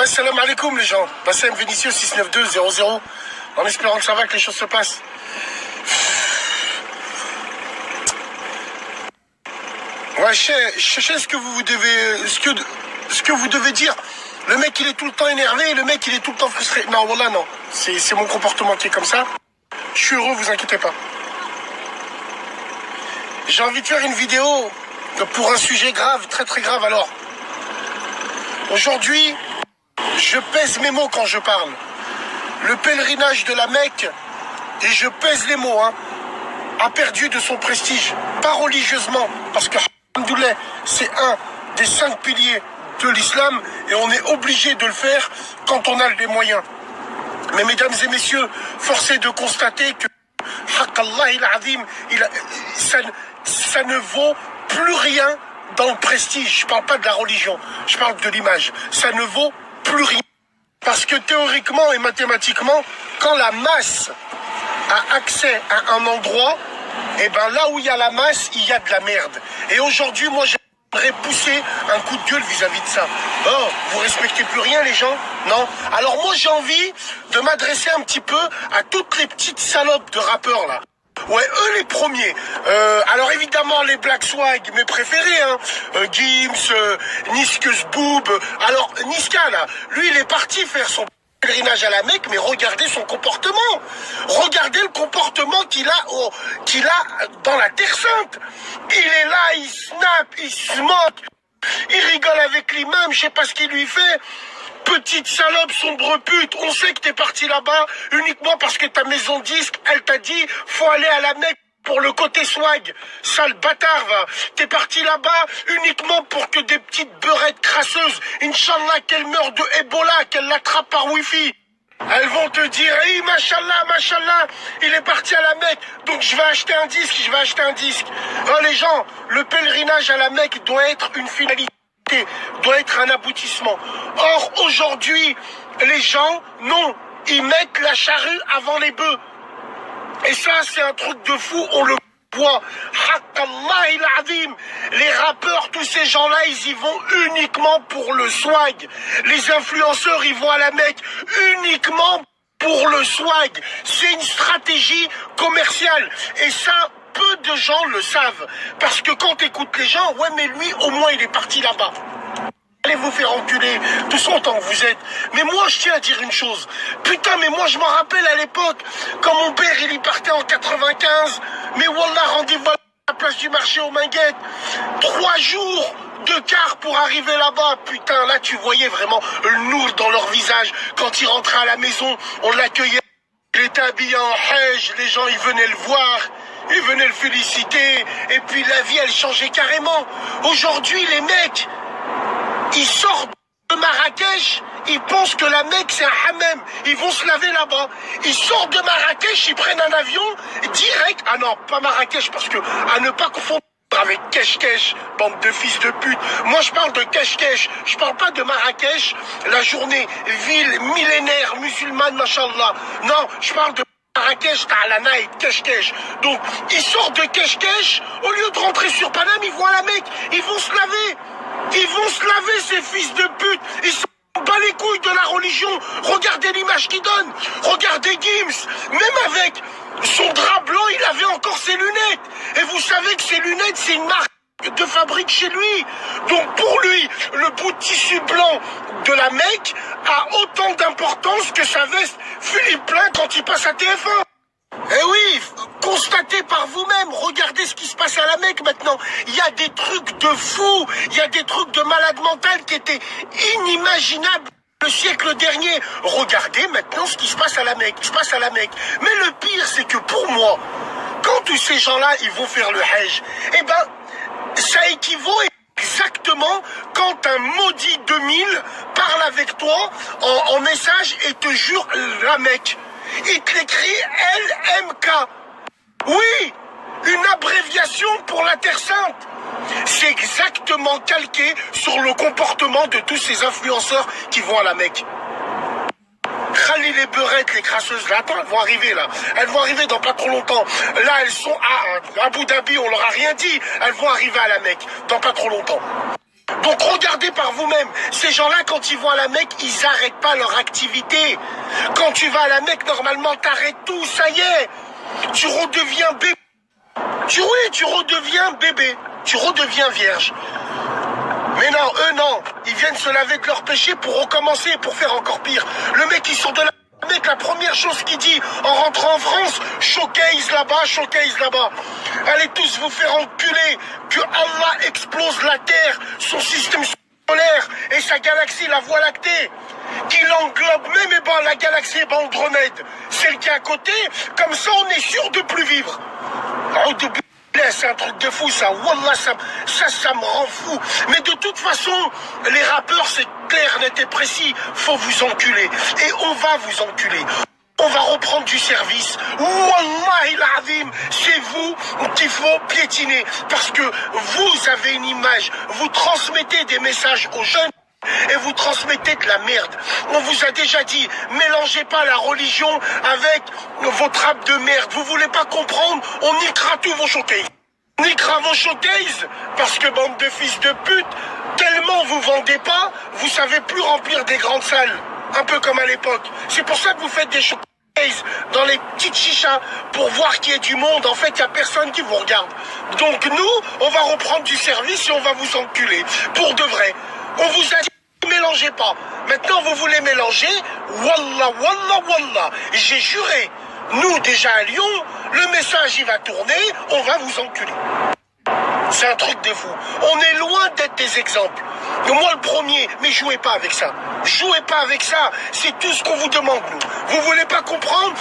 Ouais, salam alaikum les gens. Bassem Vénitieux 69200. En espérant que ça va, que les choses se passent. Ouais, je sais ce que vous devez, ce que vous devez dire. Le mec il est tout le temps énervé, le mec il est tout le temps frustré. Non, voilà, non. C'est mon comportement qui est comme ça. Je suis heureux, vous inquiétez pas. J'ai envie de faire une vidéo pour un sujet grave, très très grave alors. Aujourd'hui, je pèse mes mots quand je parle. Le pèlerinage de la Mecque, et je pèse les mots, a perdu de son prestige. Pas religieusement, parce que alhamdoulilah, c'est un des 5 piliers de l'islam, et on est obligé de le faire quand on a les moyens. Mais mesdames et messieurs, force est de constater que Haqq al-Azim, ça ne vaut plus rien dans le prestige. Je parle pas de la religion, je parle de l'image. Ça ne vaut plus rien. Parce que théoriquement et mathématiquement, quand la masse a accès à un endroit, et ben là où il y a la masse, il y a de la merde. Et aujourd'hui, moi, j'aimerais pousser un coup de gueule vis-à-vis de ça. Oh, vous respectez plus rien, les gens? Non. Alors moi, j'ai envie de m'adresser un petit peu à toutes les petites salopes de rappeurs, là. Ouais, eux les premiers. Alors évidemment les Black Swag, mes préférés, Gims, Niskus Boob. Alors Niska là, lui il est parti faire son pèlerinage à la Mecque, mais regardez son comportement. Regardez le comportement qu'il a dans la Terre Sainte. Il est là, il snap, il se moque, il rigole avec l'imam, je sais pas ce qu'il lui fait. Petite salope, sombre pute, on sait que t'es parti là-bas uniquement parce que ta maison disque, elle t'a dit, faut aller à la Mecque pour le côté swag. Sale bâtard, va. T'es parti là-bas uniquement pour que des petites beurrettes crasseuses, Inch'Allah, qu'elle meure de Ebola, qu'elle l'attrape par Wi-Fi. Elles vont te dire, hey, machallah, machallah, il est parti à la Mecque, donc je vais acheter un disque, Oh les gens, le pèlerinage à la Mecque doit être une finalité. Doit être un aboutissement. Or, aujourd'hui, les gens, non, ils mettent la charrue avant les bœufs. Et ça, c'est un truc de fou, on le voit. Haqq al-Azim. Les rappeurs, tous ces gens-là, ils y vont uniquement pour le swag. Les influenceurs, ils vont à la Mecque uniquement pour le swag. C'est une stratégie commerciale. Et ça, peu de gens le savent. Parce que quand t'écoutes les gens, ouais mais lui au moins il est parti là-bas. Allez vous faire enculer, tous autant que vous êtes. Mais moi je tiens à dire une chose. Putain mais moi je m'en rappelle à l'époque, quand mon père il y partait en 95. Mais wallah rendez-vous à la place du marché aux Minguettes. 3 jours de car pour arriver là-bas. Putain là tu voyais vraiment le nour dans leur visage. Quand il rentrait à la maison, on l'accueillait. Il était habillé en hajj, les gens ils venaient le voir. Ils venaient le féliciter, et puis la vie elle changeait carrément. Aujourd'hui les mecs, ils sortent de Marrakech, ils pensent que la Mecque c'est un hammam, ils vont se laver là-bas. Ils sortent de Marrakech, ils prennent un avion, direct, ah non, pas Marrakech, parce que, à ne pas confondre avec Kesh, bande de fils de pute. Moi je parle de Kesh, je parle pas de Marrakech, la journée, ville millénaire, musulmane, machallah. Non, je parle de Marrakech, t'as la night, Kesh. Donc, ils sortent de Kesh, au lieu de rentrer sur Paname, ils vont à la Mecque, ils vont se laver. Ils vont se laver, ces fils de pute. Ils s'en bat les couilles de la religion. Regardez l'image qu'ils donnent. Regardez Gims. Même avec son drap blanc, il avait encore ses lunettes. Et vous savez que ses lunettes, c'est une marque de fabrique chez lui. Donc pour lui, le bout de tissu blanc de la Mecque a autant d'importance que sa veste Philippe Plein quand il passe à TF1. Eh oui, constatez par vous-même, regardez ce qui se passe à la Mecque maintenant. Il y a des trucs de fous, il y a des trucs de malade mental qui étaient inimaginables le siècle dernier. Regardez maintenant ce qui se passe à la Mecque, Mais le pire, c'est que pour moi, quand tous ces gens-là, ils vont faire le hajj, eh ben, ça équivaut exactement quand un maudit 2000 parle avec toi en message et te jure la Mecque. Il te l'écrit LMK. Oui, une abréviation pour la Terre Sainte. C'est exactement calqué sur le comportement de tous ces influenceurs qui vont à la Mecque. Khali les beurettes, les crasseuses, là, attends, elles vont arriver là. Elles vont arriver dans pas trop longtemps. Là, elles sont à Abu Dhabi, on leur a rien dit. Elles vont arriver à la Mecque dans pas trop longtemps. Donc regardez par vous-même. Ces gens-là, quand ils vont à la Mecque, ils n'arrêtent pas leur activité. Quand tu vas à la Mecque, normalement, t'arrêtes tout, ça y est. Tu redeviens bébé. Tu redeviens bébé. Tu redeviens vierge. Mais non, eux non. Ils viennent se laver de leurs péchés pour recommencer, pour faire encore pire. Le mec, il sort de la Mecque, la première chose qu'il dit en rentrant en France, showcase là-bas, showcase là-bas. Allez tous vous faire enculer, que Allah explose la Terre, son système solaire et sa galaxie, la Voie lactée, qu'il englobe même la galaxie Andromède, celle qui est à côté, comme ça on est sûr de plus vivre. C'est un truc de fou ça, Wallah, ça me rend fou. Mais de toute façon, les rappeurs, c'est clair, net et précis, faut vous enculer. Et on va vous enculer. On va reprendre du service. Wallahi l'azim, c'est vous qu'il faut piétiner. Parce que vous avez une image, vous transmettez des messages aux jeunes et vous transmettez de la merde. On vous a déjà dit, mélangez pas la religion avec votre rap de merde. Vous voulez pas comprendre, on niquera tous vos showcases. On niquera vos showcases parce que bande de fils de pute, tellement vous vendez pas, vous savez plus remplir des grandes salles. Un peu comme à l'époque. C'est pour ça que vous faites des showcases dans les petites chichas pour voir qu'il y a du monde. En fait, il n'y a personne qui vous regarde. Donc nous, on va reprendre du service et on va vous enculer. Pour de vrai. On vous a dit, mélangez pas. Maintenant, vous voulez mélanger. Wallah, wallah, wallah. J'ai juré. Nous, déjà à Lyon, le message, il va tourner. On va vous enculer. C'est un truc de fou. On est loin d'être des exemples. Moi, le premier, mais jouez pas avec ça. Jouez pas avec ça. C'est tout ce qu'on vous demande, nous. Vous voulez pas comprendre ?